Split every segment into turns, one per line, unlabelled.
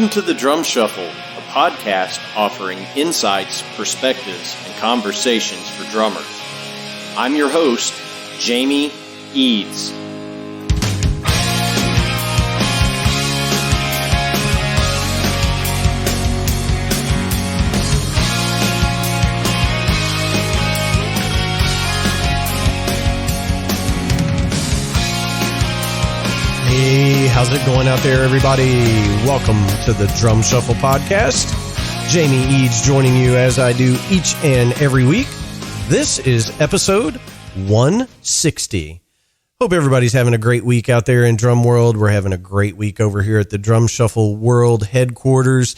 Welcome to the Drum Shuffle, a podcast offering insights, perspectives, and conversations for drummers. I'm your host, Jamey Eads.
Hey, how's it going out there, everybody? Welcome to the Drum Shuffle Podcast. Jamey Eads joining you as I do each and every week. This is episode 160. Hope everybody's having a great week out there in Drum World. We're having a great week over here at the Drum Shuffle World headquarters.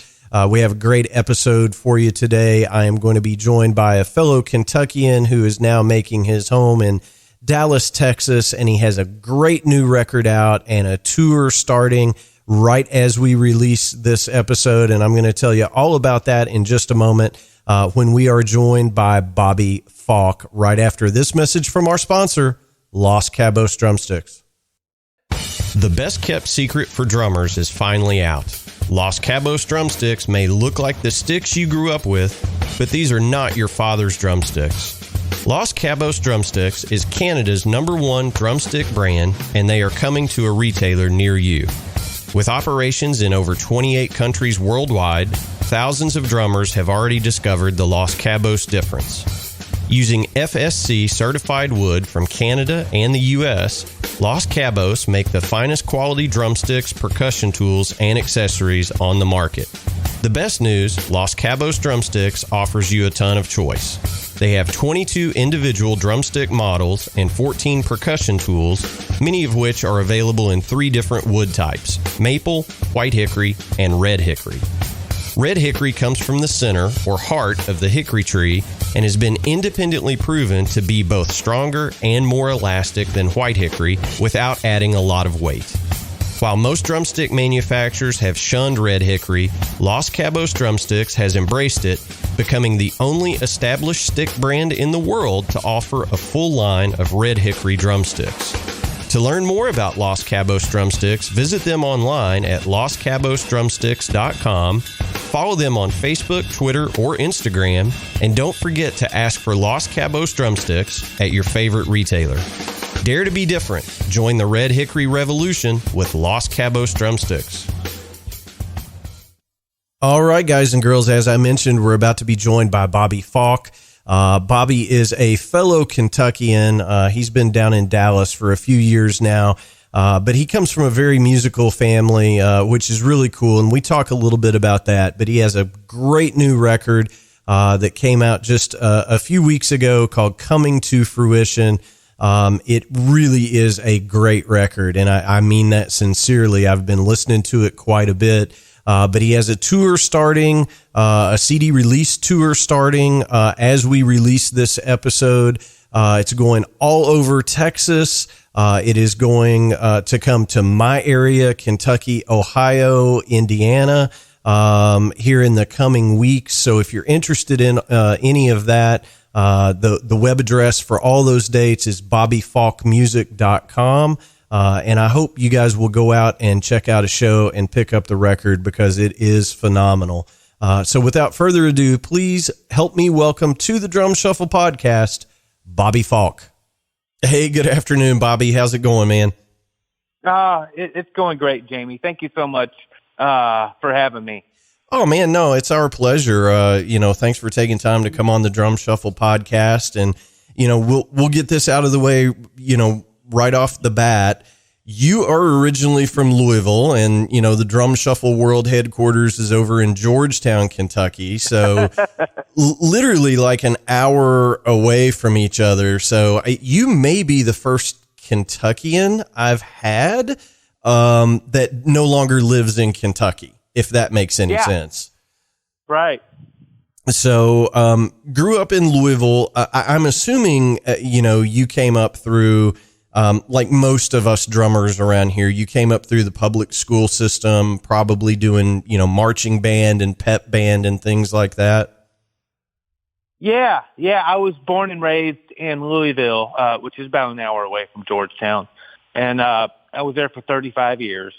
We have a great episode for you today. I am going to be joined by a fellow Kentuckian who is now making his home in Dallas, Texas, and he has a great new record out and a tour starting right as we release this episode. And I'm going to tell you all about that in just a moment when we are joined by Bobby Falk right after this message from our sponsor, Los Cabos Drumsticks. The best kept secret for drummers is finally out. Los Cabos Drumsticks may look like the sticks you grew up with, but these are not your father's drumsticks. Los Cabos Drumsticks is Canada's #1 drumstick brand, and they are coming to a retailer near you. With operations in over 28 countries worldwide, thousands of drummers have already discovered the Los Cabos difference. Using FSC certified wood from Canada and the US, Los Cabos make the finest quality drumsticks, percussion tools, and accessories on the market. The best news, Los Cabos Drumsticks offers you a ton of choice. They have 22 individual drumstick models and 14 percussion tools, many of which are available in 3 different wood types: maple, white hickory, and red hickory. Red hickory comes from the center or heart of the hickory tree and has been independently proven to be both stronger and more elastic than white hickory without adding a lot of weight. While most drumstick manufacturers have shunned red hickory, Los Cabos Drumsticks has embraced it, becoming the only established stick brand in the world to offer a full line of red hickory drumsticks. To learn more about Los Cabos Drumsticks, visit them online at loscabosdrumsticks.com, follow them on Facebook, Twitter, or Instagram, and don't forget to ask for Los Cabos Drumsticks at your favorite retailer. Dare to be different. Join the Red Hickory Revolution with Los Cabos Drumsticks. All right, guys and girls, as I mentioned, we're about to be joined by Bobby Falk. Bobby is a fellow Kentuckian. He's been down in Dallas for a few years now, but he comes from a very musical family, which is really cool, and we talk a little bit about that. But he has a great new record that came out just a few weeks ago called Coming to Fruition. It really is a great record, and I mean that sincerely. I've been listening to it quite a bit, but he has a tour starting, a CD release tour starting as we release this episode. It's going all over Texas. It is going to come to my area, Kentucky, Ohio, Indiana, here in the coming weeks. So if you're interested in any of that, the web address for all those dates is bobbyfalkmusic.com. And I hope you guys will go out and check out a show and pick up the record because it is phenomenal. So without further ado, please help me welcome to the Drum Shuffle Podcast, Bobby Falk. Hey, good afternoon, Bobby. How's it going, man?
It's going great, Jamey. Thank you so much for having me.
Oh man, no, it's our pleasure. Thanks for taking time to come on the Drum Shuffle Podcast, and we'll get this out of the way, right off the bat. You are originally from Louisville, and the Drum Shuffle World headquarters is over in Georgetown, Kentucky. So literally like an hour away from each other. So you may be the first Kentuckian I've had that no longer lives in Kentucky, if that makes any sense.
Right.
So, grew up in Louisville. I'm assuming, you came up through, like most of us drummers around here, you came up through the public school system, probably doing, marching band and pep band and things like that.
Yeah. I was born and raised in Louisville, which is about an hour away from Georgetown. And I was there for 35 years.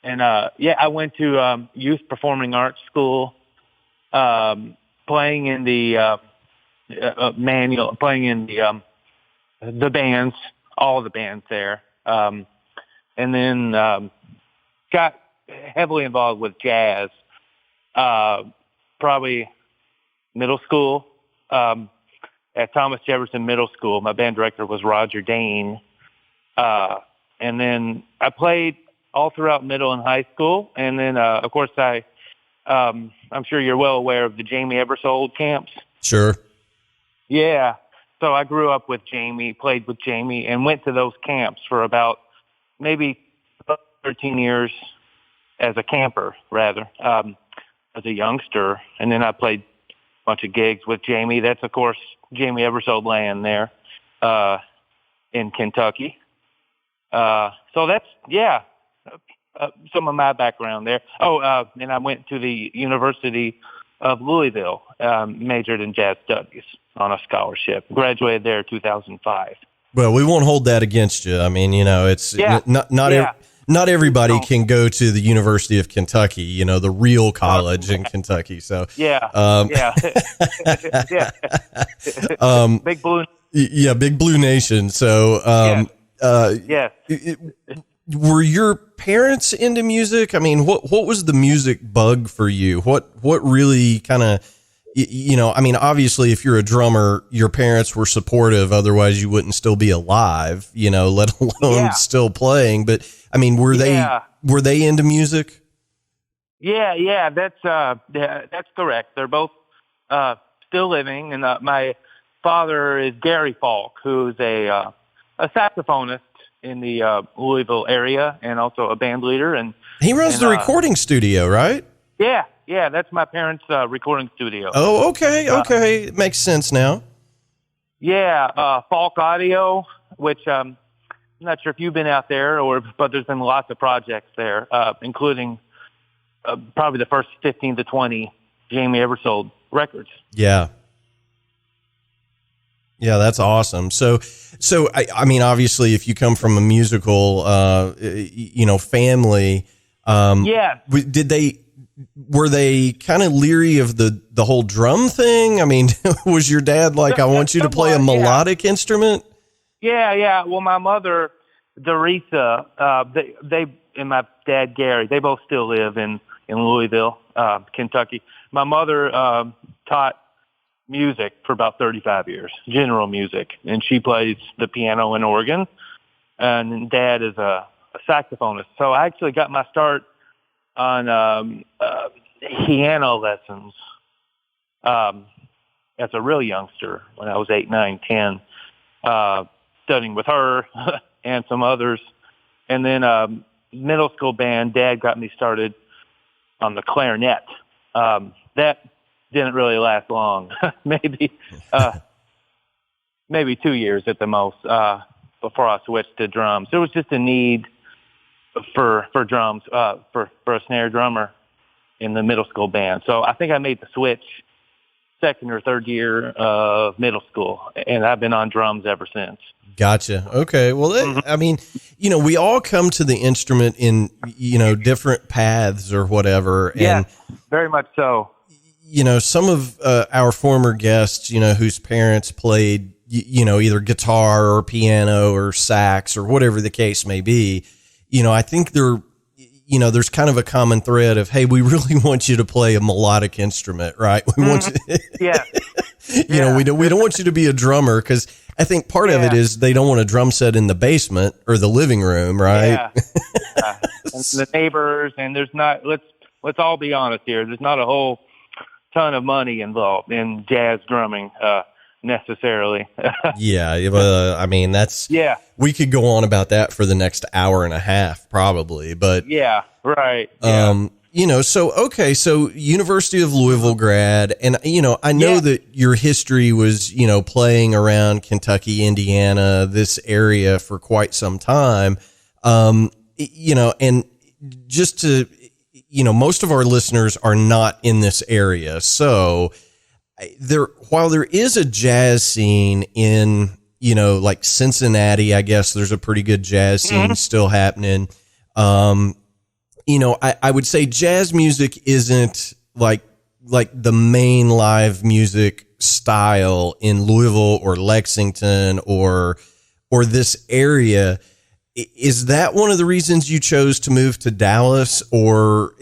And I went to youth performing arts school, playing in the the bands, all the bands there, and then got heavily involved with jazz. Probably middle school, at Thomas Jefferson Middle School. My band director was Roger Dane. And then I played all throughout middle and high school. And then, of course, I'm sure you're well aware of the Jamey Aebersold camps.
Sure.
Yeah. So I grew up with Jamey, played with Jamey, and went to those camps for about maybe 13 years as a camper, rather, as a youngster. And then I played a bunch of gigs with Jamey. That's, of course, Jamey Aebersold land there in Kentucky. So that's, some of my background there. And I went to the University of Louisville, majored in jazz studies on a scholarship. Graduated there in 2005.
Well, we won't hold that against you. I mean, it's not everybody can go to the University of Kentucky, the real college in Kentucky. So
Big Blue.
Yeah, Big Blue Nation. So were your parents into music? I mean, what was the music bug for you? What really kind of, obviously if you're a drummer, your parents were supportive. Otherwise you wouldn't still be alive, let alone still playing. But I mean, were they into music?
Yeah. That's correct. They're both, still living. And, my father is Gary Falk, who's a saxophonist in the Louisville area and also a band leader. And
he runs the recording studio, right?
Yeah, that's my parents' recording studio.
Oh, okay. It makes sense now.
Yeah, Falk Audio, which I'm not sure if you've been out there, but there's been lots of projects there, including probably the first 15 to 20 Jamey Aebersold records.
Yeah, that's awesome. So I mean, obviously, if you come from a musical, family, were they kind of leery of the whole drum thing? I mean, was your dad like, I want you to play a melodic instrument?
Yeah. Well, my mother, Dorisa, they and my dad, Gary, they both still live in Louisville, Kentucky. My mother taught music for about 35 years, general music, and she plays the piano and organ, and Dad is a saxophonist. So I actually got my start on piano lessons as a real youngster when I was 8, 9, 10, studying with her and some others. And then middle school band, Dad got me started on the clarinet. That didn't really last long, maybe 2 years at the most, before I switched to drums. There was just a need for drums, for a snare drummer in the middle school band. So I think I made the switch second or third year of middle school, and I've been on drums ever since.
Gotcha. Okay. Well, I mean, we all come to the instrument in, different paths or whatever.
Yeah, very much so.
Some of our former guests, whose parents played, either guitar or piano or sax or whatever the case may be, I think there's kind of a common thread of, hey, we really want you to play a melodic instrument, right? We want you, we don't want you to be a drummer, because I think part of it is they don't want a drum set in the basement or the living room, right?
Yeah. And the neighbors, and there's not. Let's all be honest here. There's not a whole ton of money involved in jazz drumming necessarily.
I mean, we could go on about that for the next hour and a half probably, but
right.
So University of Louisville grad, and I know that your history was playing around Kentucky, Indiana, this area for quite some time, and just to most of our listeners are not in this area. So while there is a jazz scene in, like Cincinnati, I guess there's a pretty good jazz scene still happening. I would say jazz music isn't like the main live music style in Louisville or Lexington or this area. Is that one of the reasons you chose to move to Dallas? Or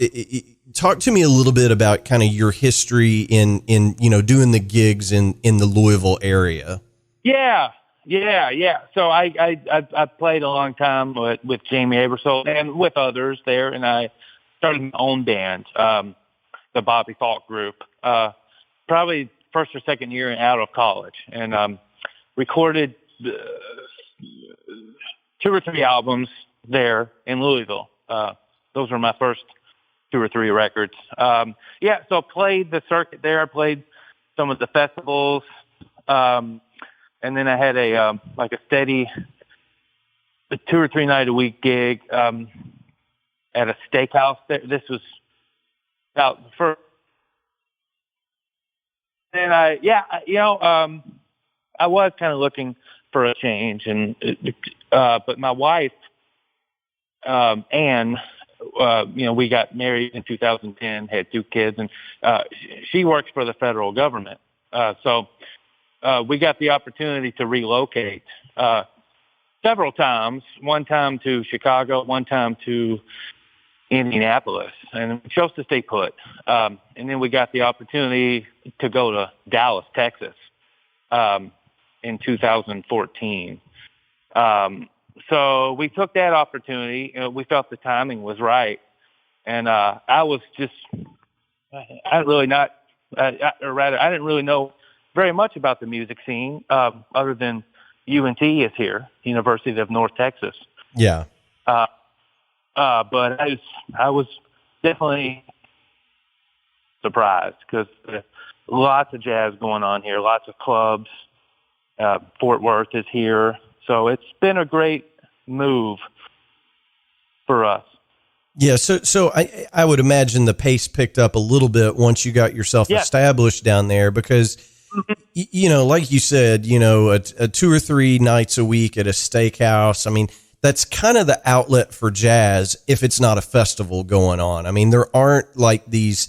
talk to me a little bit about kind of your history in doing the gigs in the Louisville area.
Yeah. So I played a long time with Jamey Aebersold and with others there, and I started my own band, the Bobby Falk group, probably first or second year out of college, and recorded 2 or 3 albums there in Louisville. Those were my first 2 or 3 records. So played the circuit there. I played some of the festivals. And then I had a steady 2 or 3 night a week gig at a steakhouse. This was about the first. And I was kind of looking for a change, but my wife, Anne, we got married in 2010, had 2 kids, and she works for the federal government. So we got the opportunity to relocate several times, one time to Chicago, one time to Indianapolis, and we chose to stay put. And then we got the opportunity to go to Dallas, Texas in 2014. So we took that opportunity. We felt the timing was right. And I didn't really know very much about the music scene, other than UNT is here, University of North Texas.
Yeah.
But I was definitely surprised because lots of jazz going on here, lots of clubs. Fort Worth is here. So it's been a great move for us.
Yeah, so I would imagine the pace picked up a little bit once you got yourself established down there because, like you said, a 2 or 3 nights a week at a steakhouse. I mean, that's kind of the outlet for jazz if it's not a festival going on. I mean, there aren't like these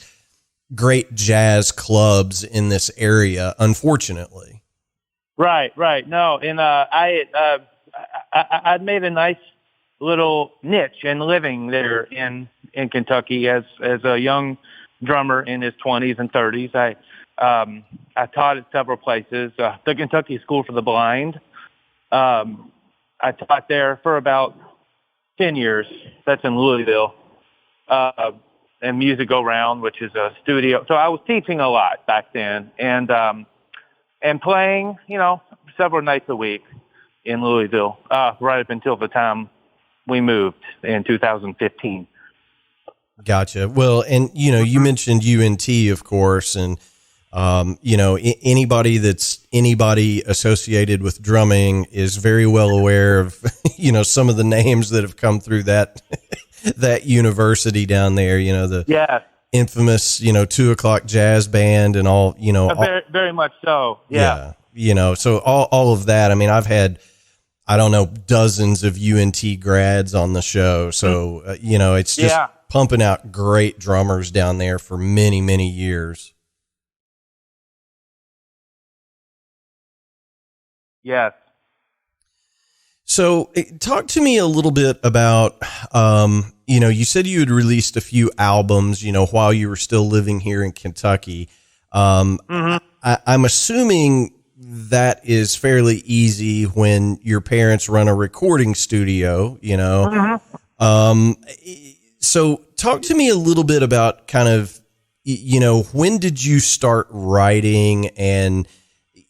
great jazz clubs in this area, unfortunately.
Right. No, and I'd made a nice little niche and living there in Kentucky as a young drummer in his 20s and 30s. I taught at several places. The Kentucky School for the Blind. I taught there for about 10 years. That's in Louisville. And Music Go Round, which is a studio. So I was teaching a lot back then and playing, several nights a week in Louisville, right up until the time we moved in 2015.
Gotcha. Well, and, you mentioned UNT, of course, and, anybody associated with drumming is very well aware of, some of the names that have come through that, that university down there, the infamous, 2 o'clock jazz band and all,
very, very much so. Yeah.
So all of that. I mean, I've had, I don't know, dozens of UNT grads on the show. So, it's just pumping out great drummers down there for many, many years.
Yes.
So talk to me a little bit about, you said you had released a few albums, while you were still living here in Kentucky. I'm assuming that is fairly easy when your parents run a recording studio, So talk to me a little bit about kind of, when did you start writing and,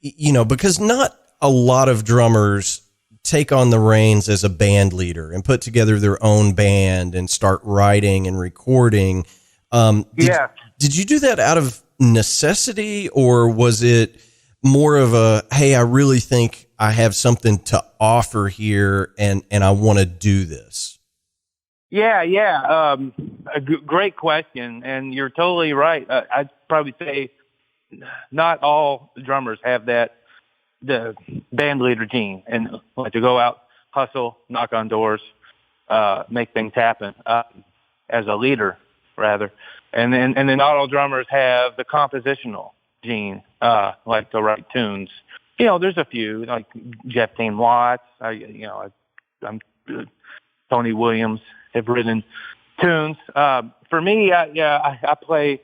because not a lot of drummers take on the reins as a band leader and put together their own band and start writing and recording. Did you do that out of necessity, or was it more of a, hey, I really think I have something to offer here and I want to do this?
Great question. And you're totally right. I'd probably say not all drummers have the band leader gene and like to go out, hustle, knock on doors, make things happen. as a leader, rather. And then auto drummers have the compositional gene, like to write tunes. There's a few like Jeff Dean Watts. I'm Tony Williams have written tunes. For me, I play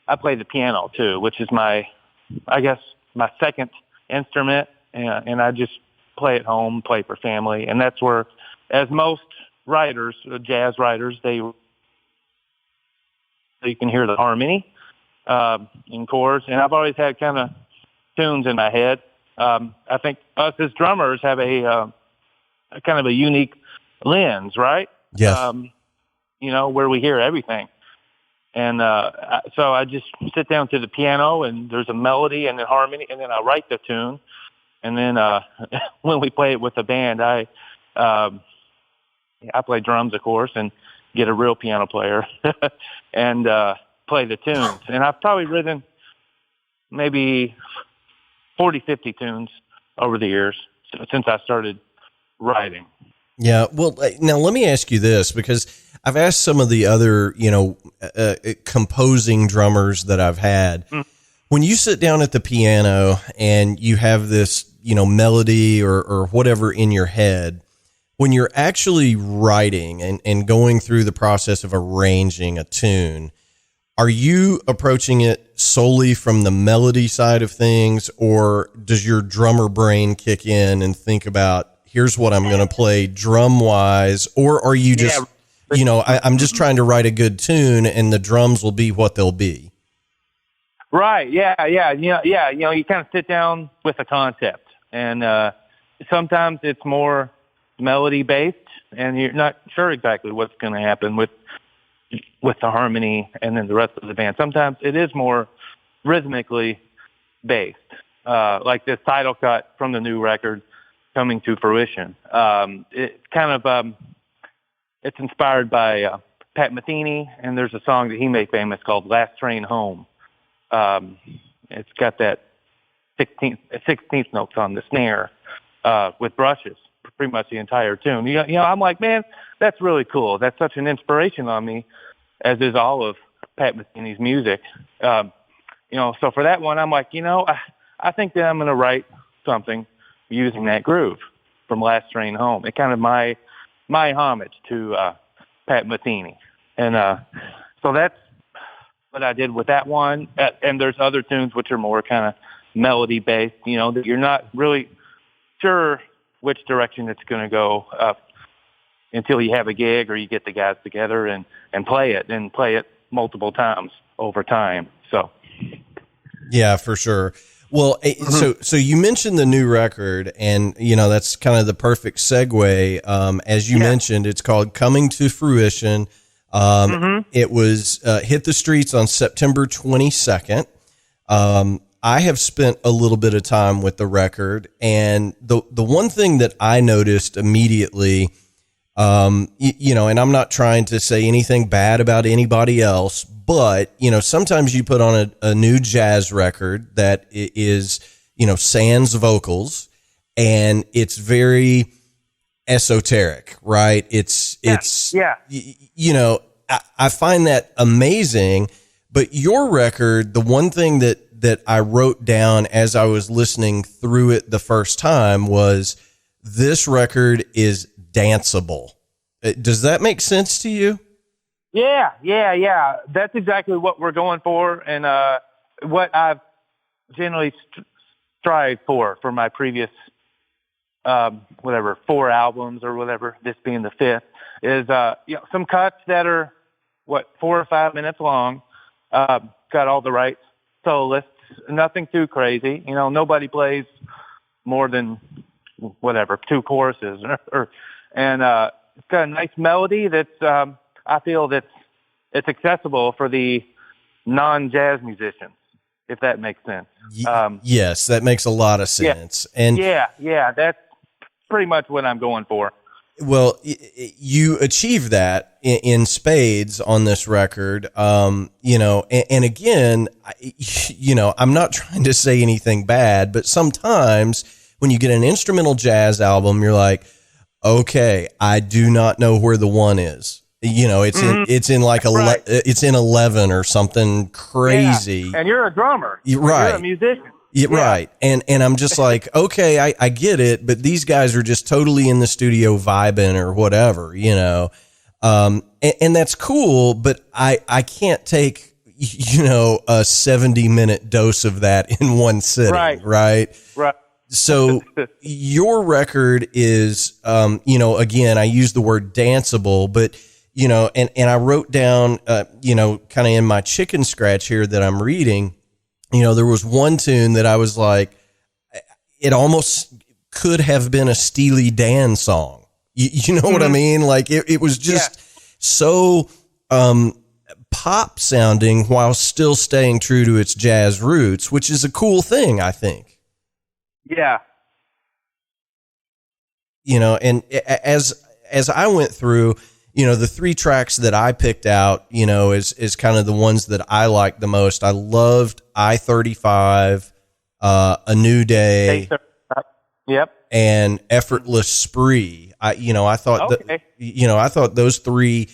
the piano too, which is my second instrument, and I just play at home, play for family, and that's where, as most writers, jazz writers, you can hear the harmony in chords, and I've always had kind of tunes in my head. I think us as drummers have a kind of a unique lens, right?
Yes.
Where we hear everything. And so I just sit down to the piano, and there's a melody and a harmony, and then I write the tune. And then when we play it with the band, I play drums, of course, and get a real piano player and play the tunes. And I've probably written maybe 40, 50 tunes over the years since I started writing.
Yeah. Well, now let me ask you this, because I've asked some of the other, composing drummers that I've had. When you sit down at the piano and you have this, melody or whatever in your head, when you're actually writing and going through the process of arranging a tune, are you approaching it solely from the melody side of things, or does your drummer brain kick in and think about, here's what I'm going to play drum wise? Or are you just, I'm just trying to write a good tune and the drums will be what they'll be?
Right. Yeah. You kind of sit down with a concept, and sometimes it's more melody based, and you're not sure exactly what's going to happen with the harmony and then the rest of the band. Sometimes it is more rhythmically based, like this title cut from the new record, Coming to Fruition. It's inspired by Pat Metheny, and there's a song that he made famous called Last Train Home. It's got that 16th notes on the snare with brushes, pretty much the entire tune. I'm like, man, that's really cool. That's such an inspiration on me, as is all of Pat Metheny's music. So for that one, I'm like, I think that I'm going to write something using that groove from Last Train Home. It's kind of my homage to Pat Metheny. And so that's what I did with that one. And there's other tunes which are more kind of melody based, that you're not really sure which direction it's going to go until you have a gig or you get the guys together and play it multiple times over time. So.
Yeah, for sure. Well, so you mentioned the new record, and that's kind of the perfect segue. As you mentioned, it's called Coming to Fruition. It was hit the streets on September 22nd. I have spent a little bit of time with the record, and the one thing that I noticed immediately, and I'm not trying to say anything bad about anybody else, but, sometimes you put on a new jazz record that is, sans vocals, and it's very esoteric, right? I find that amazing, but your record, the one thing that I wrote down as I was listening through it the first time was, this record is danceable. Does that make sense to you? Yeah. That's exactly what we're going for, and what I've generally strived for my previous, 4 albums or whatever, this being the 5th, is some cuts that are 4 or 5 minutes long, got all the right soloists, nothing too crazy. Nobody plays more than 2 choruses, and it's got a nice melody that's I feel that it's accessible for the non-jazz musicians, if that makes sense. Yes, that makes a lot of sense.
Yeah. And yeah, that's pretty much what I'm going for.
Well, you achieve that in spades on this record. And again, I'm not trying to say anything bad, but sometimes when you get an instrumental jazz album, you're like, okay, I do not know where the one is. it's in like it's in 11 or something crazy.
Yeah. And you're a drummer.
Right.
You're a musician.
Yeah, right. And I'm just like, okay, I get it, but these guys are just totally in the studio vibing or whatever, and that's cool, but I can't take, a 70-minute dose of that in one sitting. Right. So your record is, again, I use the word danceable, but, and I wrote down, kind of in my chicken scratch here that I'm reading, there was one tune that I was like, it almost could have been a Steely Dan song. You know what I mean? Like it was just so, pop sounding while still staying true to its jazz roots, which is a cool thing, I think.
Yeah.
And as I went through, the 3 tracks that I picked out, is kind of the ones that I liked the most. I loved I-35, A New Day,
yep,
and Effortless Spree. I thought I thought those 3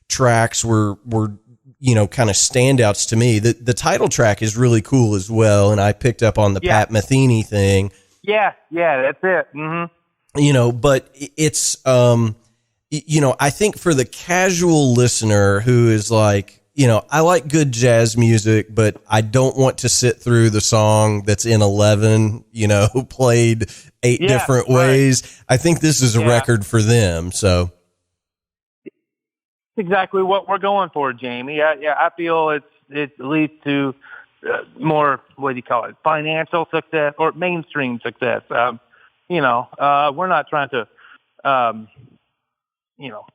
tracks were kind of standouts to me. The title track is really cool as well, and I picked up on the Pat Metheny thing.
Yeah, that's it. Mm-hmm.
But it's I think for the casual listener who is like, I like good jazz music, but I don't want to sit through the song that's in 11, played 8 different ways. I think this is a record for them. So
exactly what we're going for, Jamey. I feel it leads to more, what do you call it, financial success or mainstream success. We're not trying to,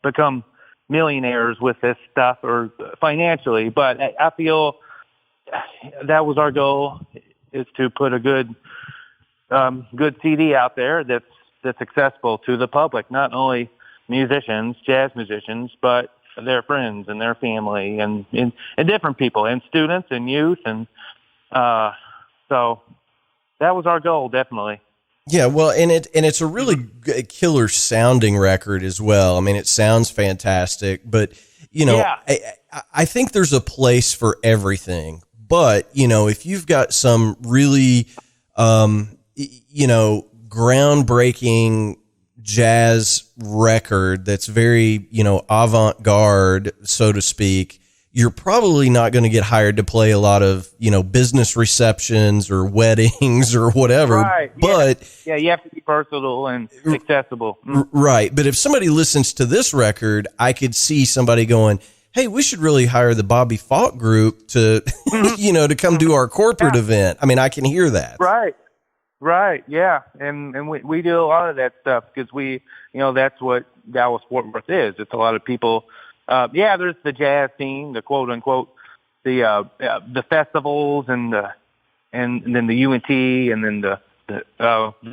become millionaires with this stuff or financially, but I feel that was our goal, is to put a good CD out there that's accessible to the public, not only musicians, jazz musicians, but their friends and their family and different people and students and youth. And so that was our goal, definitely.
Yeah, well, and it's a really killer sounding record as well. I mean, it sounds fantastic, but I think there's a place for everything. But if you've got some really groundbreaking jazz record that's very avant-garde, so to speak, you're probably not going to get hired to play a lot of, business receptions or weddings or whatever.
Right.
But
you have to be versatile and accessible.
Right. But if somebody listens to this record, I could see somebody going, hey, we should really hire the Bobby Falk group to, to come do our corporate event. I mean, I can hear that.
Right. Yeah. And we do a lot of that stuff because that's what Dallas-Fort Worth is. It's a lot of people. There's the jazz scene, the quote unquote, the festivals and then the UNT and then the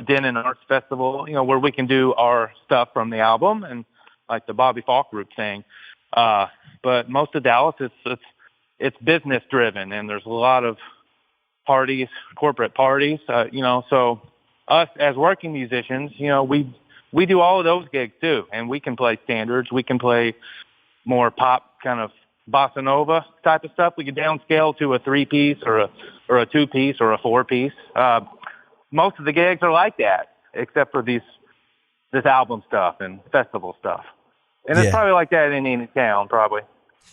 Denon Arts Festival, where we can do our stuff from the album and like the Bobby Falk group thing. But most of Dallas, it's business driven, and there's a lot of parties, corporate parties, so us as working musicians, we do all of those gigs too, and we can play standards. We can play more pop kind of bossa nova type of stuff. We can downscale to a 3-piece or a 2-piece or a 4-piece. Most of the gigs are like that, except for this album stuff and festival stuff. And it's probably like that in any town, probably.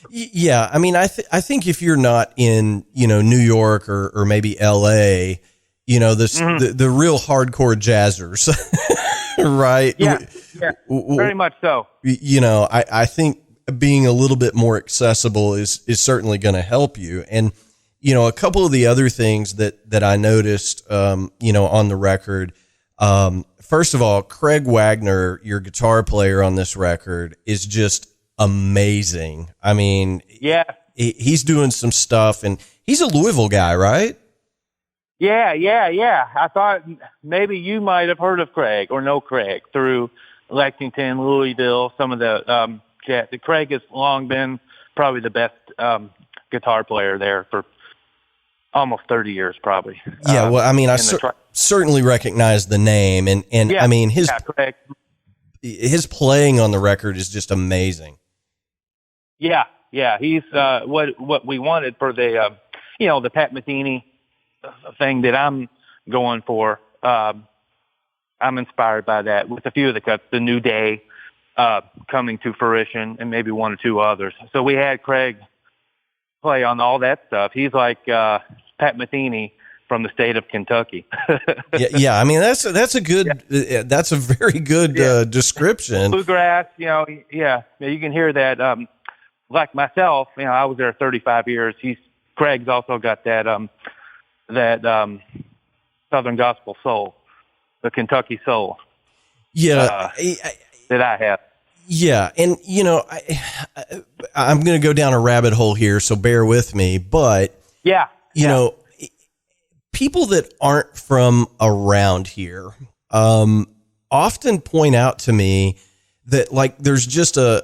Yeah, I mean, I think if you're not in, New York or maybe L.A., the real hardcore jazzers, right?
Yeah, very much so.
I think being a little bit more accessible is certainly going to help you. And, a couple of the other things that I noticed, on the record, first of all, Craig Wagner, your guitar player on this record, is just amazing. I mean, he's doing some stuff, and he's a Louisville guy, right?
Yeah. I thought maybe you might have heard of Craig or know Craig through Lexington, Louisville, some of the jazz. Craig has long been probably the best guitar player there for almost 30 years, probably.
Yeah, well, I mean, I certainly recognize the name, and I mean, his playing on the record is just amazing.
Yeah. He's what we wanted for the the Pat Metheny thing that I'm going for. I'm inspired by that with a few of the cuts. The New Day coming to fruition, and maybe one or two others. So we had Craig play on all that stuff. He's like Pat Metheny from the state of Kentucky.
yeah. I mean, that's a good, that's a very good description.
Bluegrass, you can hear that. Like myself, I was there 35 years. Craig's also got that Southern gospel soul, the Kentucky soul.
Yeah,
that I have.
Yeah, and I'm going to go down a rabbit hole here, so bear with me. But you know, people that aren't from around here often point out to me that like there's just a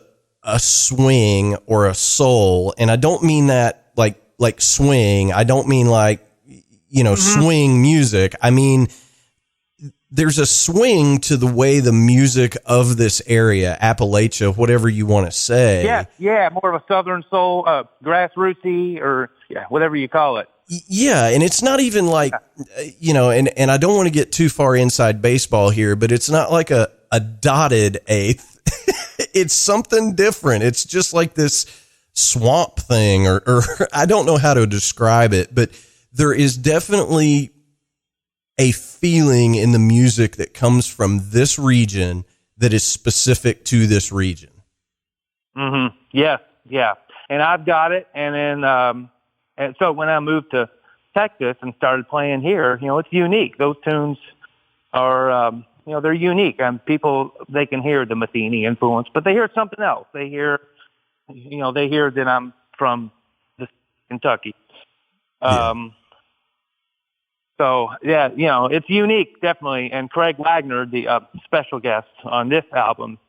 swing or a soul, and I don't mean that like swing. I don't mean like swing music. I mean there's a swing to the way the music of this area, Appalachia, whatever you want to say.
Yeah, more of a Southern soul, grassrootsy, or whatever you call it.
Yeah, and it's not even like, and I don't want to get too far inside baseball here, but it's not like a dotted eighth. It's something different. It's just like this swamp thing, or I don't know how to describe it, but there is definitely a feeling in the music that comes from this region that is specific to this region.
Mm-hmm. Yes. Yeah. And I've got it. And then, and so when I moved to Texas and started playing here, it's unique. Those tunes are, they're unique. And people, they can hear the Metheny influence, but they hear something else. They hear, that I'm from Kentucky. So, it's unique, definitely. And Craig Wagner, the special guest on this album,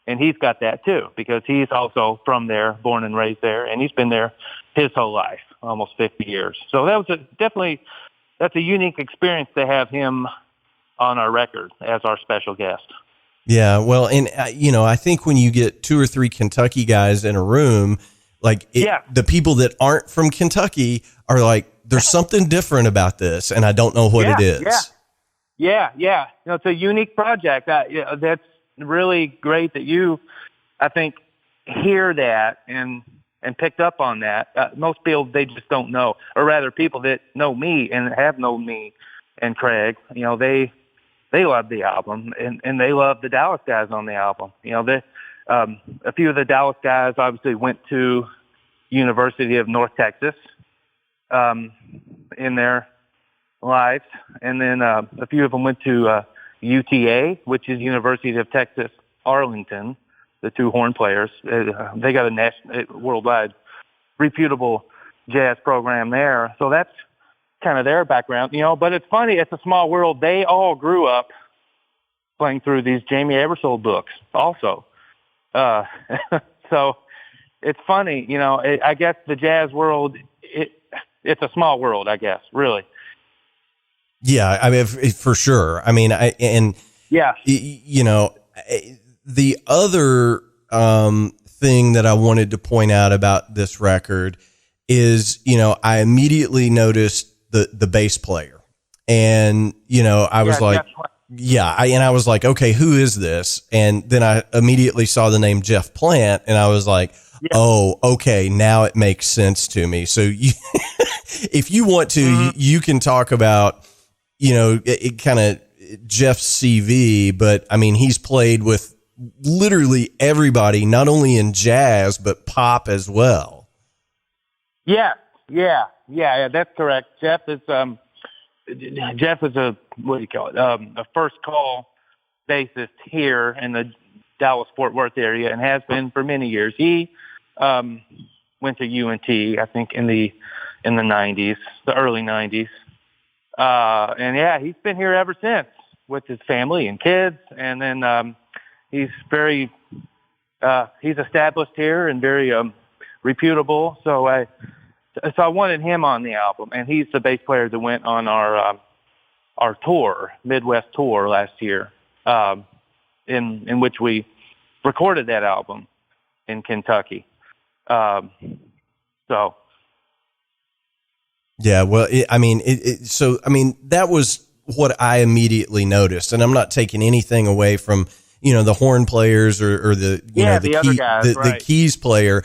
and he's got that too, because he's also from there, born and raised there, and he's been there his whole life, almost 50 years. So that was that's a unique experience to have him on our record as our special guest.
Yeah, well, and, I think when you get two or three Kentucky guys in a room, the people that aren't from Kentucky are like, there's something different about this, and I don't know what it is.
Yeah. It's a unique project. That's really great that you, I think, hear that and picked up on that. Most people, they just don't know, or rather people that know me and have known me and Craig, they love the album, and they love the Dallas guys on the album. A few of the Dallas guys obviously went to University of North Texas in their lives. And then a few of them went to UTA, which is University of Texas, Arlington, the two horn players. They got a worldwide reputable jazz program there. So that's kind of their background, but it's funny. It's a small world. They all grew up playing through these Jamey Aebersold books also. So it's funny, I guess the jazz world, it's a small world, I guess, really.
Yeah, I mean, for sure. I mean, the other thing that I wanted to point out about this record is, I immediately noticed the bass player, and I was like, I was like, okay, who is this? And then I immediately saw the name Jeff Plant, and I was like, oh, okay, now it makes sense to me. So if you want to, you can talk about, it kind of Jeff's CV, but I mean, he's played with literally everybody, not only in jazz, but pop as well. Yeah,
that's correct. Jeff is a, what do you call it? A first call bassist here in the Dallas-Fort Worth area, and has been for many years. He went to UNT, I think, in the 90s, the early 90s. And he's been here ever since with his family and kids. And then he's established here and very reputable. So I wanted him on the album, and he's the bass player that went on our tour, Midwest tour last year, in which we recorded that album in Kentucky. So.
Yeah, well, that was what I immediately noticed, and I'm not taking anything away from, the horn players or the keys player.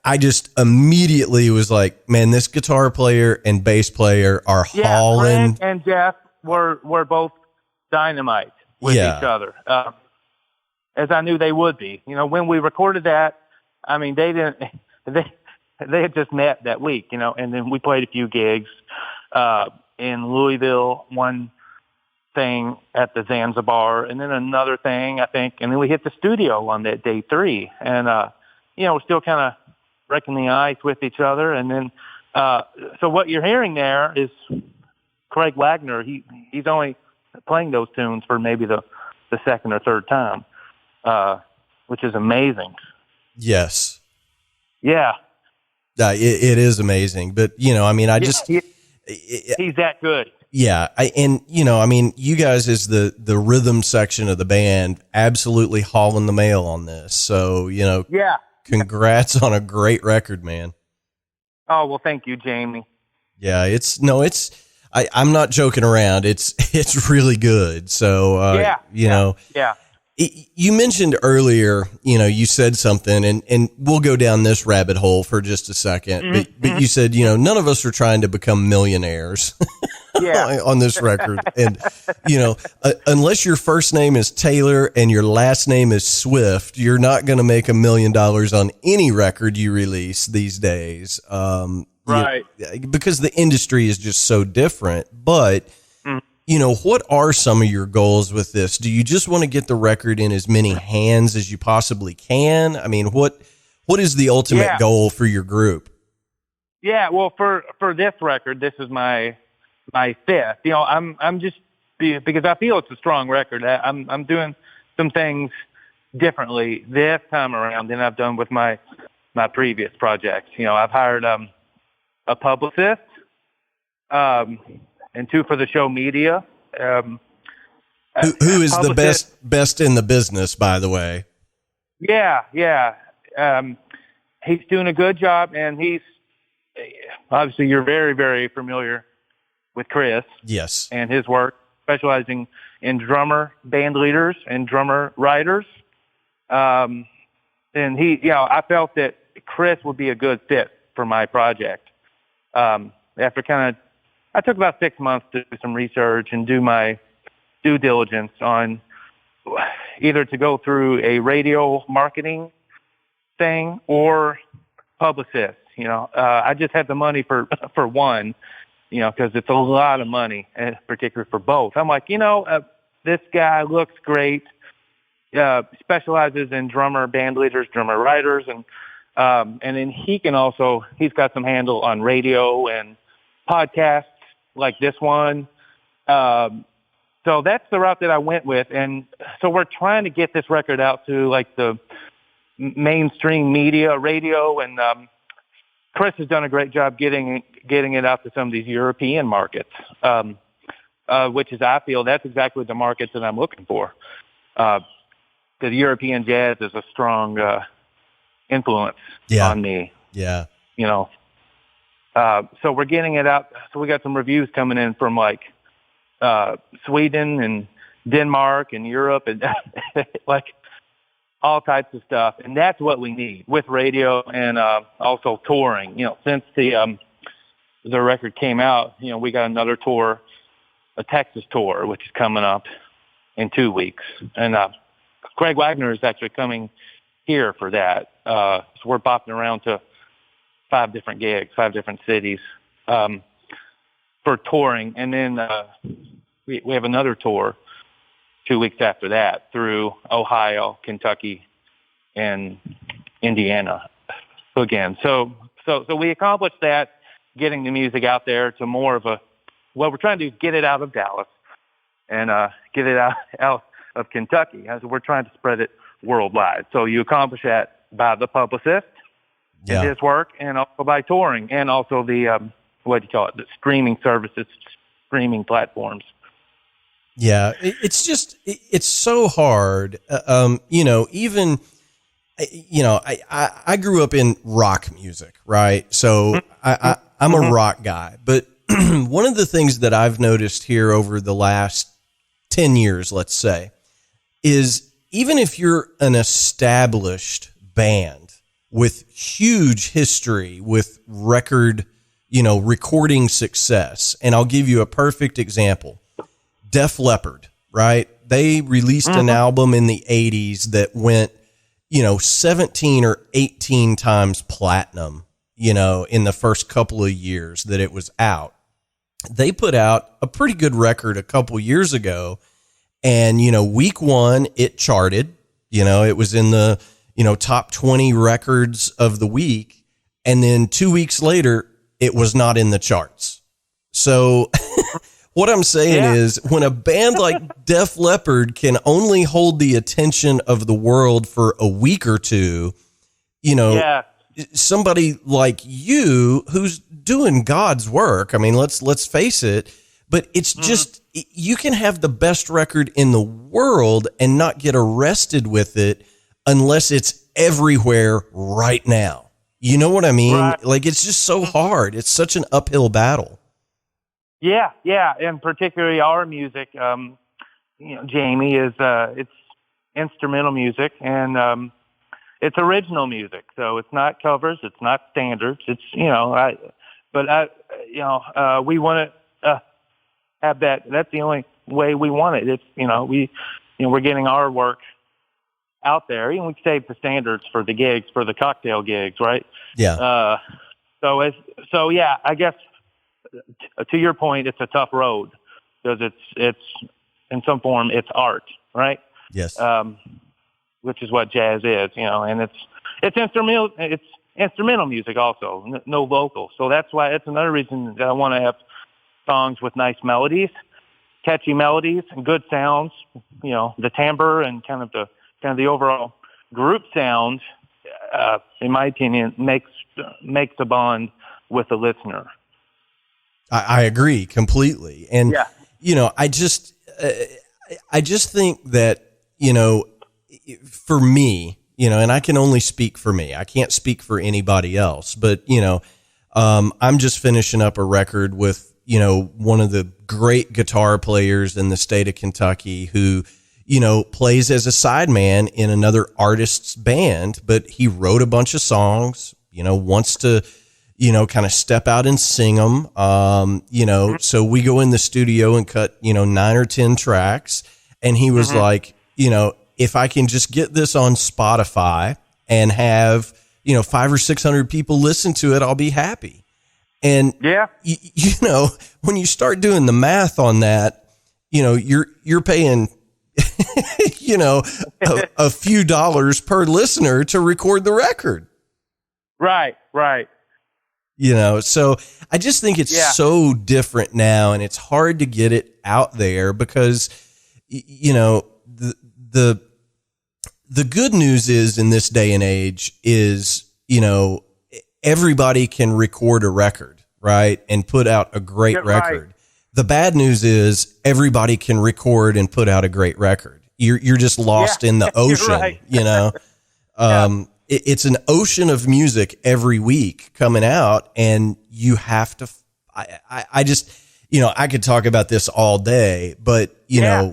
I just immediately was like, man, this guitar player and bass player are hauling.
Frank and Jeff were both dynamite with each other, as I knew they would be. When we recorded that, I mean, they had just met that week, and then we played a few gigs in Louisville, one thing at the Zanzibar, and then another thing, I think, and then we hit the studio on that day 3. And, we're still kind of breaking the ice with each other. And then, so what you're hearing there is Craig Wagner. He's only playing those tunes for maybe the second or third time, which is amazing.
Yes.
Yeah.
It is amazing, but he's
that good.
Yeah. You guys as the rhythm section of the band, absolutely hauling the mail on this. So, congrats on a great record, man.
Oh, well, thank you, Jamey.
Yeah, I'm not joking around. It's really good. So, you mentioned earlier, you said something, and we'll go down this rabbit hole for just a second, but you said, none of us are trying to become millionaires on this record. And, unless your first name is Taylor and your last name is Swift, you're not going to make $1 million on any record you release these days.
Right.
Because the industry is just so different, but what are some of your goals with this? Do you just want to get the record in as many hands as you possibly can? I mean, what is the ultimate goal for your group?
Yeah, well, for this record, this is my 5th. I'm just, because I feel it's a strong record. I'm doing some things differently this time around than I've done with my previous projects. I've hired a publicist, and 2 for the show media.
Who is the best in the business, by the way?
Yeah. He's doing a good job, and he's obviously, you're very, very familiar with Chris.
Yes.
And his work, specializing in drummer band leaders and drummer writers. And I felt that Chris would be a good fit for my project. I took about 6 months to do some research and do my due diligence on either to go through a radio marketing thing or publicist. I just had the money for one, because it's a lot of money, and particularly for both. I'm like, this guy looks great, specializes in drummer band leaders, drummer writers, and then he's got some handle on radio and podcasts like this one. So that's the route that I went with. And so we're trying to get this record out to like the mainstream media, radio, and Chris has done a great job getting it out to some of these European markets, which is, I feel, that's exactly the markets that I'm looking for. The European jazz is a strong influence on me.
Yeah.
So we're getting it out. So we got some reviews coming in from like Sweden and Denmark and Europe and like all types of stuff. And that's what we need with radio and also touring. Since the record came out, we got another tour, a Texas tour, which is coming up in 2 weeks. And Craig Wagner is actually coming here for that. So we're bopping around to 5 different gigs, 5 different cities for touring. And then we have another tour 2 weeks after that through Ohio, Kentucky, and Indiana again. So we accomplished that, getting the music out there to more of we're trying to get it out of Dallas and get it out of Kentucky. As we're trying to spread it worldwide. So you accomplish that by the publicist and his work, and also by touring, and also the the streaming services, streaming platforms.
Yeah, it's so hard. Even I grew up in rock music, right? So I'm a rock guy, but one of the things that I've noticed here over the last 10 years, let's say, is even if you're an established band with huge history, with recording success, and I'll give you a perfect example. Def Leppard, right? They released an album in the 80s that went, 17 or 18 times platinum, in the first couple of years that it was out. They put out a pretty good record a couple years ago, and, week one, it charted, it was in the, top 20 records of the week. And then 2 weeks later, it was not in the charts. So what I'm saying is when a band like Def Leppard can only hold the attention of the world for a week or two, somebody like you who's doing God's work. I mean, let's face it, but it's just, you can have the best record in the world and not get arrested with it unless it's everywhere right now. You know what I mean? Right. Like, it's just so hard. It's such an uphill battle.
Yeah. And particularly our music, Jamey, is, it's instrumental music and, it's original music. So it's not covers. It's not standards. It's, we want to, have that. That's the only way we want it. It's, we're getting our work out there. We save the standards for the gigs, for the cocktail gigs, right?
Yeah.
I guess to your point, it's a tough road because it's in some form, it's art, right?
Yes.
Which is what jazz is, and it's instrumental music also, no vocal. So that's another reason that I want to have songs with nice melodies, catchy melodies and good sounds, the timbre and kind of the overall group sound, in my opinion, makes a bond with the listener.
I agree completely. And, I just think that, for me, and I can only speak for me, I can't speak for anybody else, but, I'm just finishing up a record with, one of the great guitar players in the state of Kentucky who, plays as a sideman in another artist's band, but he wrote a bunch of songs, wants to, kind of step out and sing them. So we go in the studio and cut, 9 or 10 tracks. And he was like, if I can just get this on Spotify and have, 500 or 600 people listen to it, I'll be happy. And, when you start doing the math on that, you're paying, a few dollars per listener to record the record.
Right.
So I just think it's so different now, and it's hard to get it out there because, the good news is in this day and age is, everybody can record a record, right? And put out a great record. Right. The bad news is everybody can record and put out a great record. You're just lost in the ocean, right. It's an ocean of music every week coming out, and you have to, I just, I could talk about this all day, but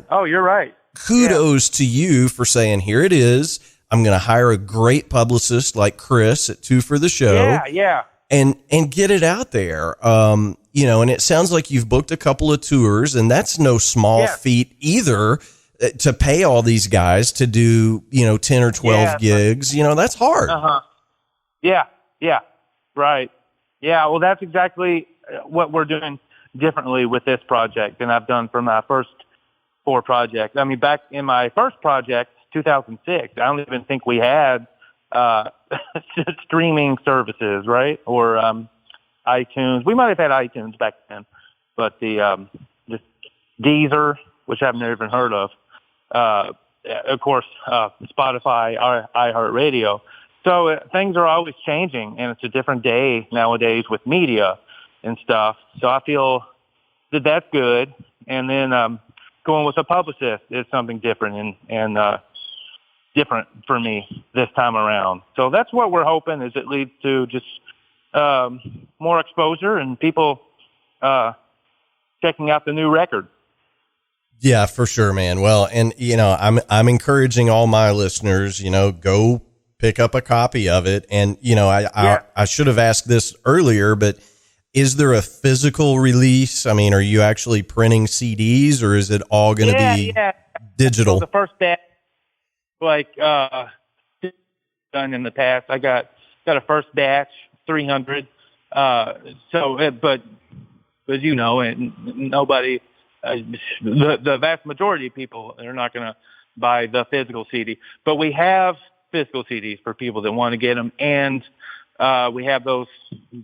oh, you're right.
Kudos to you for saying, here it is. I'm going to hire a great publicist like Chris at Two for the Show.
Yeah.
And get it out there. And it sounds like you've booked a couple of tours, and that's no small feat either, to pay all these guys to do, 10 or 12 gigs. That's hard.
Yeah. Right. Yeah. Well, that's exactly what we're doing differently with this project than I've done for my first 4 projects. I mean, back in my first project, 2006, I don't even think we had streaming services, right? Or iTunes. We might have had iTunes back then, but the Deezer, which I've never even heard of course, Spotify, iHeartRadio. So things are always changing, and it's a different day nowadays with media and stuff. So I feel that that's good. And then going with a publicist is something different. And different for me this time around. So that's what we're hoping, is it leads to just more exposure and people checking out the new record.
Yeah, for sure, man. Well, and I'm encouraging all my listeners, go pick up a copy of it. And I should have asked this earlier, but is there a physical release? I mean, are you actually printing CDs, or is it all going to be digital?
So the first batch, done in the past, I got a first batch, 300. But as you know, and nobody, the vast majority of people are not going to buy the physical CD. But we have physical CDs for people that want to get them, and we have those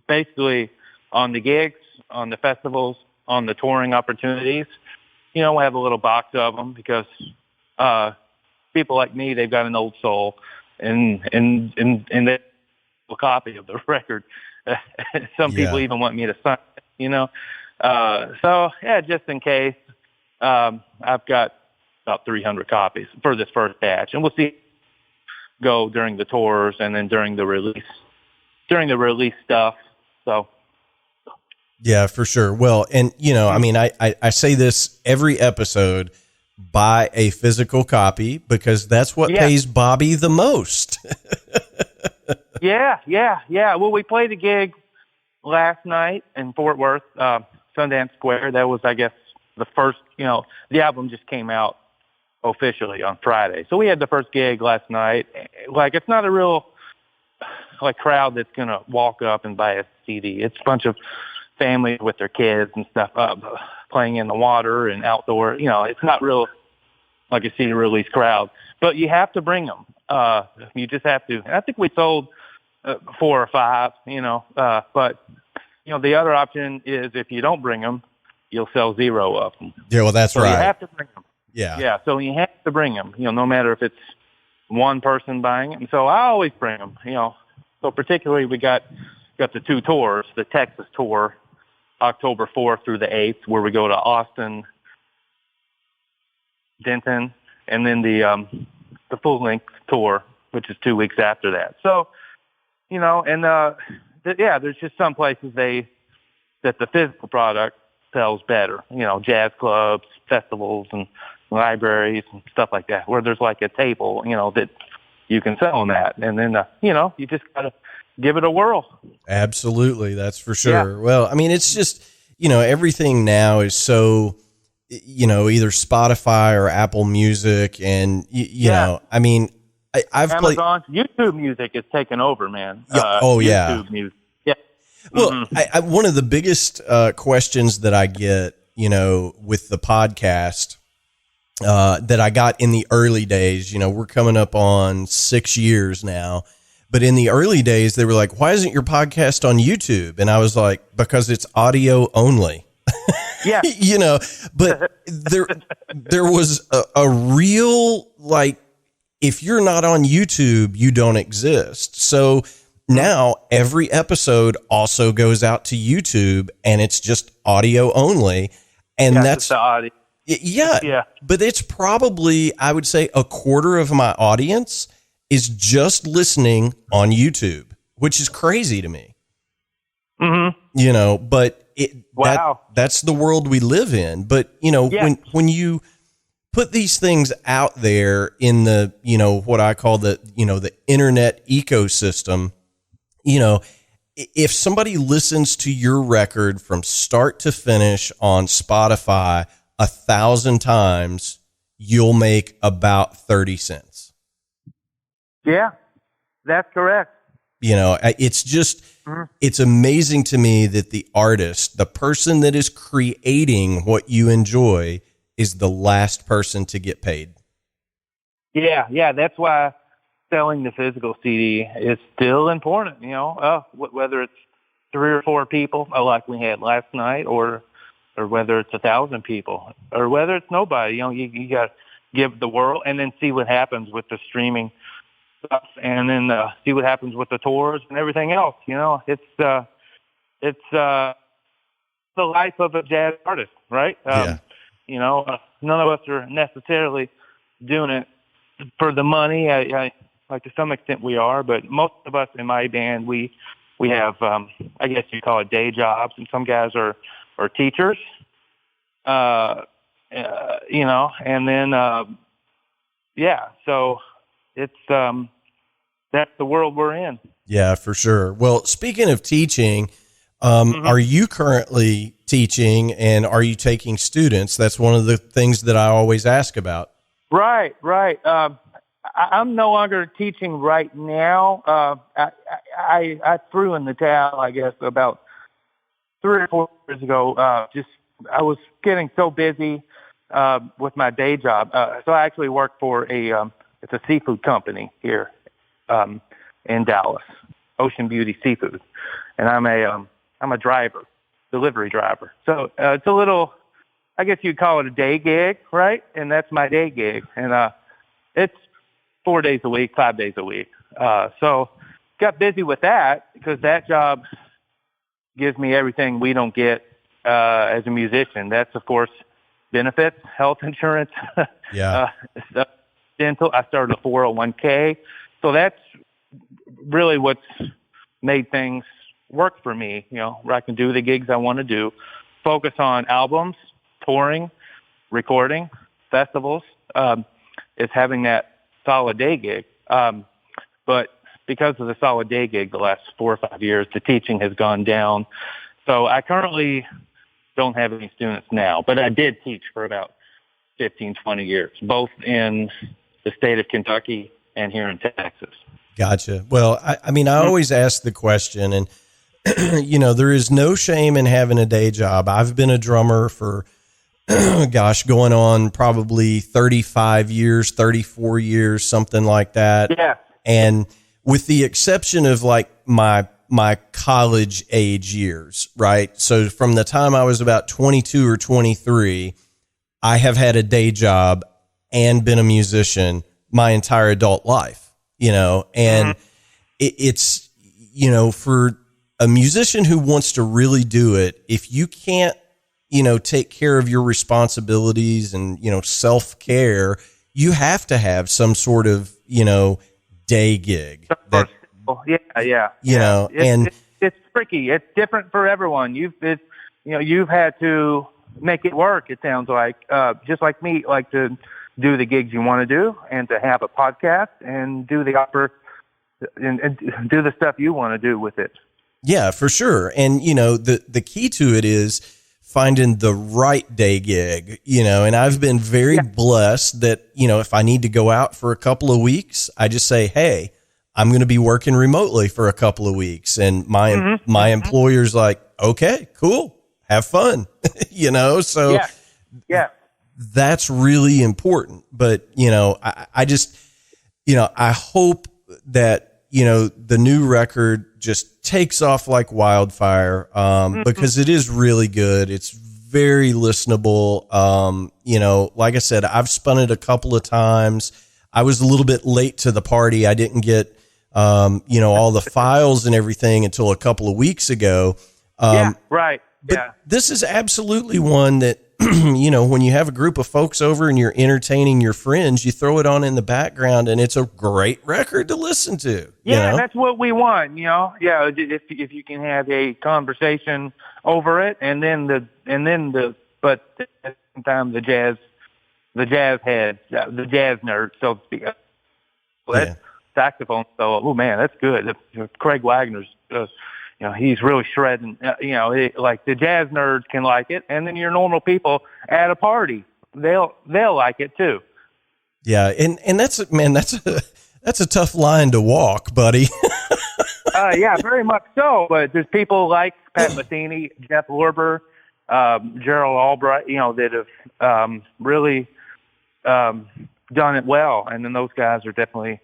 basically on the gigs, on the festivals, on the touring opportunities. We have a little box of them because people like me, they've got an old soul, and they have a copy of the record. Some people even want me to sign it, So just in case, I've got about 300 copies for this first batch, and we'll see go during the tours and then during the release stuff. So.
Yeah, for sure. Well, and I mean, I say this every episode, buy a physical copy, because that's what pays Bobby the most.
Yeah. Well, we played a gig last night in Fort Worth, Sundance Square. That was, I guess, the first, the album just came out officially on Friday. So we had the first gig last night. It's not a real, crowd that's going to walk up and buy a CD. It's a bunch of families with their kids and stuff, playing in the water and outdoor. It's not real like a CD release crowd, but you have to bring them. You just have to. And I think we sold 4 or 5, but the other option is if you don't bring them, you'll sell 0 of them.
Yeah, well, that's right.
You have to bring them.
Yeah.
So you have to bring them, no matter if it's one person buying it. And so I always bring them, So particularly we got the 2 tours, the Texas tour, October 4th through the 8th, where we go to Austin, Denton, and then the full length tour, which is 2 weeks after that. So, there's just some places that the physical product sells better, jazz clubs, festivals, and libraries and stuff like that, where there's a table, that you can sell them at. And then, you just got to give it a whirl.
Absolutely. That's for sure. Yeah. Well, I mean, it's just, everything now is so, either Spotify or Apple Music, and, I mean, I've
Amazon, YouTube Music is taking over, man.
YouTube
Music. Yeah.
Well, I one of the biggest questions that I get, with the podcast, that I got in the early days, we're coming up on 6 years now, but in the early days, they were like, why isn't your podcast on YouTube? And I was like, because it's audio only.
Yeah.
But there was a real, if you're not on YouTube, you don't exist. So now every episode also goes out to YouTube, and it's just audio only. And that's
the audio.
Yeah. But it's probably, I would say, a quarter of my audience is just listening on YouTube, which is crazy to me.
Mm-hmm.
But
wow.
That's the world we live in. But, when you put these things out there in the, what I call the internet ecosystem, if somebody listens to your record from start to finish on Spotify 1,000 times, you'll make about 30 cents.
Yeah, that's correct.
It's just, it's amazing to me that the artist, the person that is creating what you enjoy, is the last person to get paid.
Yeah. That's why selling the physical CD is still important, whether it's 3 or 4 people like we had last night, or whether it's 1,000 people, or whether it's nobody. You got to give the world, and then see what happens with the streaming stuff, and then see what happens with the tours and everything else. It's the life of a jazz artist, right? None of us are necessarily doing it for the money, I like to some extent we are, but most of us in my band, we have, I guess you call it day jobs, and some guys are teachers, you know, and then, so it's, that's the world we're in.
Yeah, for sure. Well, speaking of teaching, are you currently teaching, and are you taking students? That's one of the things that I always ask about. Right.
I'm no longer teaching right now. I threw in the towel, I guess, about 3 or 4 years ago. I was getting so busy with my day job. So I actually work for it's a seafood company here in Dallas, Ocean Beauty Seafood, and I'm a driver, delivery driver. So it's a little, I guess you'd call it a day gig, right? And that's my day gig, and it's 4 days a week, 5 days a week. So got busy with that because that job gives me everything we don't get as a musician. That's, of course, benefits, health insurance, dental. I started a 401k. So that's really what's made things work for me, you know, where I can do the gigs I want to do, focus on albums, touring, recording, festivals, is having that solid day gig. But because of the solid day gig the last 4 or 5 years, the teaching has gone down. So I currently don't have any students now, but I did teach for about 15, 20 years, both in the state of Kentucky and here in Texas.
Gotcha. Well, I mean, I always ask the question, and, you know, there is no shame in having a day job. I've been a drummer for, going on probably 35 years, 34 years, something like that.
Yeah.
And with the exception of like my college age years, right? So from the time I was about 22 or 23, I have had a day job and been a musician my entire adult life. You know, and it's, you know, for a musician who wants to really do it, if you can't, you know, take care of your responsibilities and, you know, self-care, you have to have some sort of, you know, day gig. That, you know,
it's tricky. It's different for everyone. You've had to make it work. It sounds like, just like me, like to do the gigs you want to do and to have a podcast and do and do the stuff you want to do with it.
Yeah, for sure. And, you know, the key to it is finding the right day gig, you know, and I've been very blessed that, you know, if I need to go out for a couple of weeks, I just say, hey, I'm going to be working remotely for a couple of weeks. And my employer's like, okay, cool. Have fun, you know? So that's really important. But, you know, I just, you know, I hope that, you know, the new record just takes off like wildfire, because it is really good. It's very listenable. You know, like I said, I've spun it a couple of times. I was a little bit late to the party. I didn't get, you know, all the files and everything until a couple of weeks ago. But this is absolutely one that, you know, when you have a group of folks over and you're entertaining your friends, you throw it on in the background and it's a great record to listen to.
Yeah, you know? That's what we want, you know. Yeah, if you can have a conversation over it, and then but at the same time the jazz head, the jazz nerd, so to speak. Well, that's saxophone. So, oh man, that's good. Craig Wagner's. You know, he's really shredding, you know, like the jazz nerds can like it. And then your normal people at a party, they'll like it too.
Yeah. And that's a tough line to walk, buddy.
Yeah, very much so. But there's people like Pat Metheny, Jeff Lorber, Gerald Albright, you know, that have really done it well. And then those guys are definitely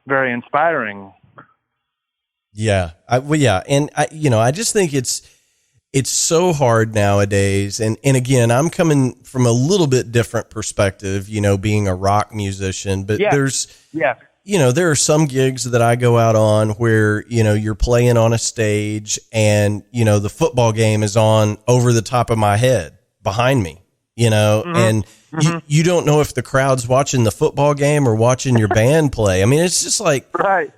very inspiring.
Yeah. And I just think it's so hard nowadays. And again, I'm coming from a little bit different perspective, you know, being a rock musician, but you know, there are some gigs that I go out on where, you know, you're playing on a stage and, you know, the football game is on over the top of my head behind me, you know, and you don't know if the crowd's watching the football game or watching your band play. I mean, it's just like,
right.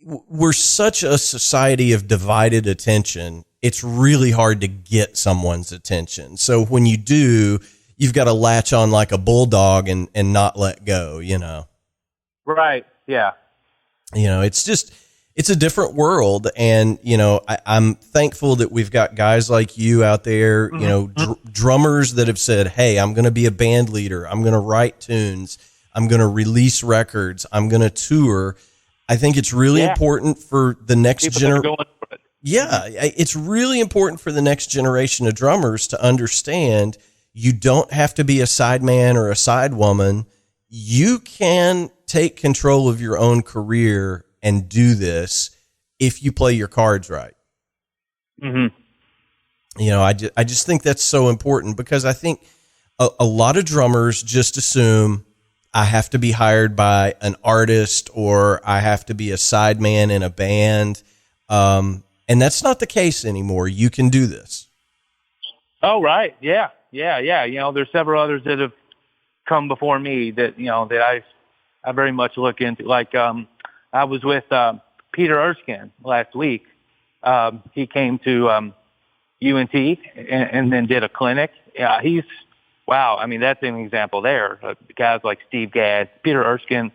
We're such a society of divided attention. It's really hard to get someone's attention. So when you do, you've got to latch on like a bulldog and not let go, you know?
Right. Yeah.
You know, it's a different world. And, you know, I'm thankful that we've got guys like you out there, you know, drummers that have said, hey, I'm going to be a band leader. I'm going to write tunes. I'm going to release records. I'm going to tour. I think it's really important for the next generation. Yeah. It's really important for the next generation of drummers to understand you don't have to be a sideman or a sidewoman. You can take control of your own career and do this if you play your cards right.
Mm-hmm.
You know, I just think that's so important because I think a lot of drummers just assume I have to be hired by an artist or I have to be a sideman in a band. And that's not the case anymore. You can do this.
Oh, right. Yeah. You know, there's several others that have come before me that, you know, that I very much look into. Like, I was with Peter Erskine last week. He came to UNT and then did a clinic. Yeah, wow. I mean, that's an example there. Guys like Steve Gadd, Peter Erskine,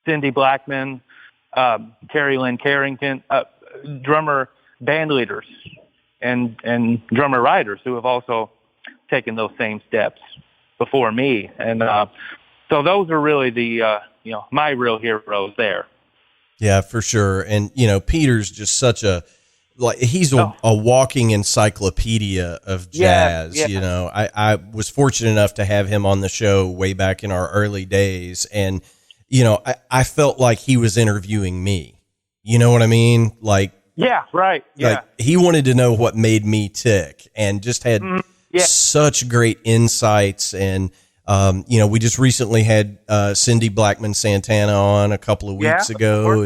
Cindy Blackman, Terry Lynn Carrington, drummer band leaders and drummer writers who have also taken those same steps before me. And so those are really the, you know, my real heroes there.
Yeah, for sure. And, you know, Peter's just such he's a walking encyclopedia of jazz.
Yeah.
You know, I was fortunate enough to have him on the show way back in our early days. And, you know, I felt like he was interviewing me. You know what I mean? Like,
yeah, right. Yeah.
Like he wanted to know what made me tick and just had such great insights. And, you know, we just recently had Cindy Blackman Santana on a couple of weeks ago,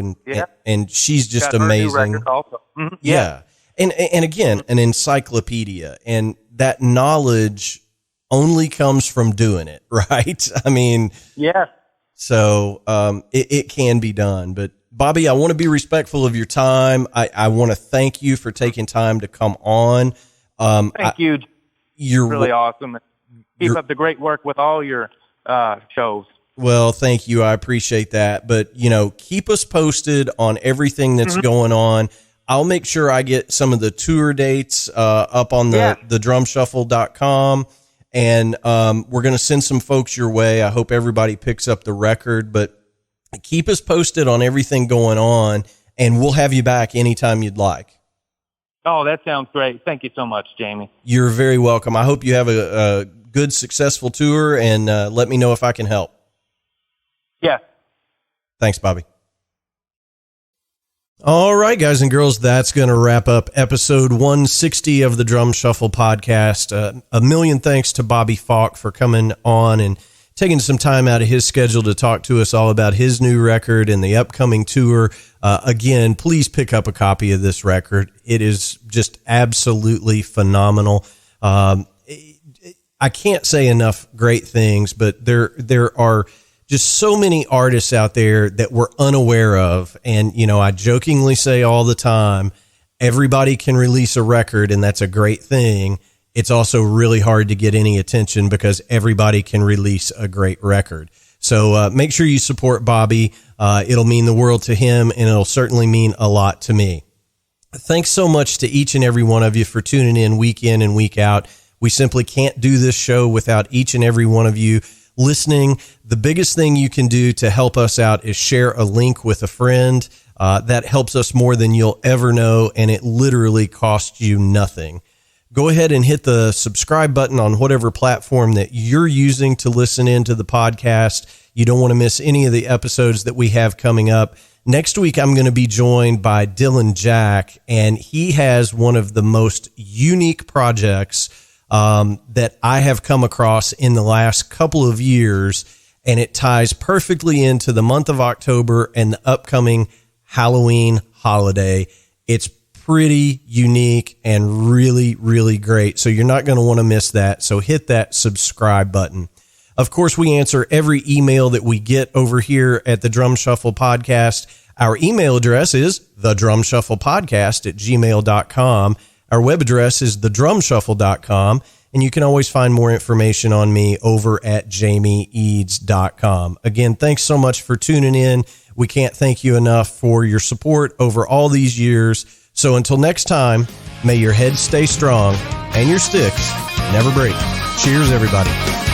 and she's just amazing.
Also. Mm-hmm.
Yeah. And again, an encyclopedia, and that knowledge only comes from doing it, right? I mean, so it can be done. But Bobby, I want to be respectful of your time. I want to thank you for taking time to come on.
Thank you.
You're
really awesome. Keep up the great work with all your shows.
Well, thank you. I appreciate that. But, you know, keep us posted on everything that's going on. I'll make sure I get some of the tour dates up on the drumshuffle.com. And we're going to send some folks your way. I hope everybody picks up the record. But keep us posted on everything going on, and we'll have you back anytime you'd like.
Oh, that sounds great. Thank you so much, Jamey.
You're very welcome. I hope you have a good, successful tour, and let me know if I can help.
Yeah. Thanks,
Bobby. All right, guys and girls, that's going to wrap up episode 160 of the Drum Shuffle podcast. A million thanks to Bobby Falk for coming on and taking some time out of his schedule to talk to us all about his new record and the upcoming tour. Again, please pick up a copy of this record. It is just absolutely phenomenal. I can't say enough great things, but there are just so many artists out there that we're unaware of. And, you know, I jokingly say all the time, everybody can release a record, and that's a great thing. It's also really hard to get any attention because everybody can release a great record. So make sure you support Bobby. It'll mean the world to him, and it'll certainly mean a lot to me. Thanks so much to each and every one of you for tuning in and week out. We simply can't do this show without each and every one of you listening. The biggest thing you can do to help us out is share a link with a friend. That helps us more than you'll ever know, and it literally costs you nothing. Go ahead and hit the subscribe button on whatever platform that you're using to listen into the podcast. You don't want to miss any of the episodes that we have coming up. Next week, I'm going to be joined by Dylan Jack, and he has one of the most unique projects that I have come across in the last couple of years, and it ties perfectly into the month of October and the upcoming Halloween holiday. It's pretty unique and really, really great. So you're not going to want to miss that. So hit that subscribe button. Of course, we answer every email that we get over here at the Drum Shuffle Podcast. Our email address is thedrumshufflepodcast@gmail.com. Our web address is thedrumshuffle.com. And you can always find more information on me over at JameyEads.com. Again, thanks so much for tuning in. We can't thank you enough for your support over all these years. So until next time, may your head stay strong and your sticks never break. Cheers, everybody.